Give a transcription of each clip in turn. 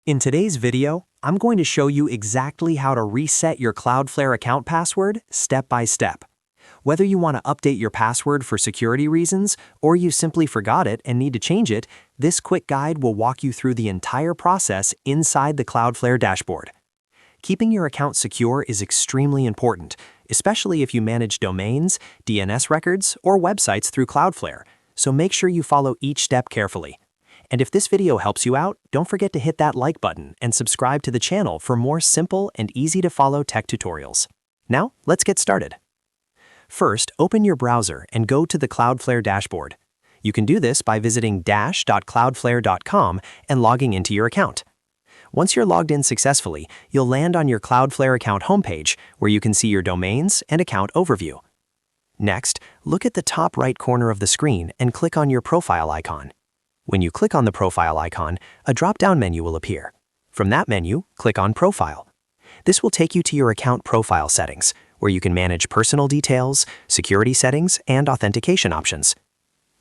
In today's video, I'm going to show you exactly how to reset your Cloudflare account password step by step. Whether you want to update your password for security reasons or you simply forgot it and need to change it, this quick guide will walk you through the entire process inside the Cloudflare dashboard. Keeping your account secure is extremely important, especially if you manage domains, DNS records, or websites through Cloudflare, so make sure you follow each step carefully. And if this video helps you out, don't forget to hit that like button and subscribe to the channel for more simple and easy-to-follow tech tutorials. Now, let's get started. First, open your browser and go to the Cloudflare dashboard. You can do this by visiting dash.cloudflare.com and logging into your account. Once you're logged in successfully, you'll land on your Cloudflare account homepage where you can see your domains and account overview. Next, look at the top right corner of the screen and click on your profile icon. When you click on the profile icon, a drop-down menu will appear. From that menu, click on Profile. This will take you to your account profile settings, where you can manage personal details, security settings, and authentication options.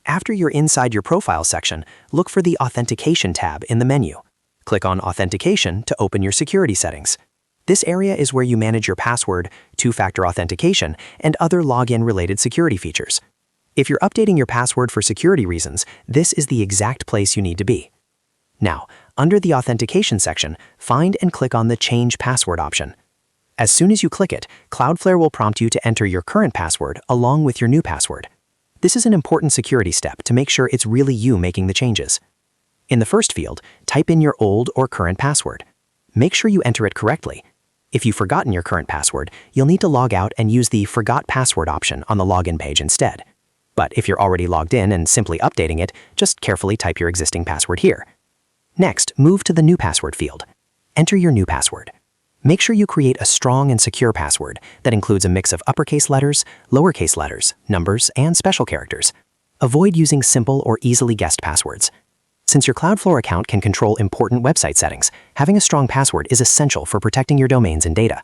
After you're inside your profile section, look for the Authentication tab in the menu. Click on Authentication to open your security settings. This area is where you manage your password, two-factor authentication, and other login-related security features. If you're updating your password for security reasons, this is the exact place you need to be. Now, under the Authentication section, find and click on the Change Password option. As soon as you click it, Cloudflare will prompt you to enter your current password along with your new password. This is an important security step to make sure it's really you making the changes. In the first field, type in your old or current password. Make sure you enter it correctly. If you've forgotten your current password, you'll need to log out and use the Forgot Password option on the login page instead. But if you're already logged in and simply updating it, just carefully type your existing password here. Next, move to the New Password field. Enter your new password. Make sure you create a strong and secure password that includes a mix of uppercase letters, lowercase letters, numbers, and special characters. Avoid using simple or easily guessed passwords. Since your Cloudflare account can control important website settings, having a strong password is essential for protecting your domains and data.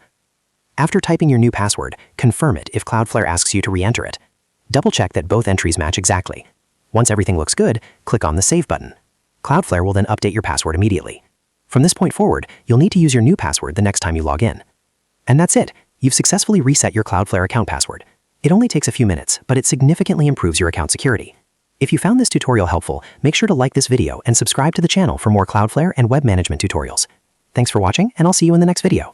After typing your new password, confirm it if Cloudflare asks you to re-enter it. Double-check that both entries match exactly. Once everything looks good, click on the Save button. Cloudflare will then update your password immediately. From this point forward, you'll need to use your new password the next time you log in. And that's it. You've successfully reset your Cloudflare account password. It only takes a few minutes, but it significantly improves your account security. If you found this tutorial helpful, make sure to like this video and subscribe to the channel for more Cloudflare and web management tutorials. Thanks for watching, and I'll see you in the next video.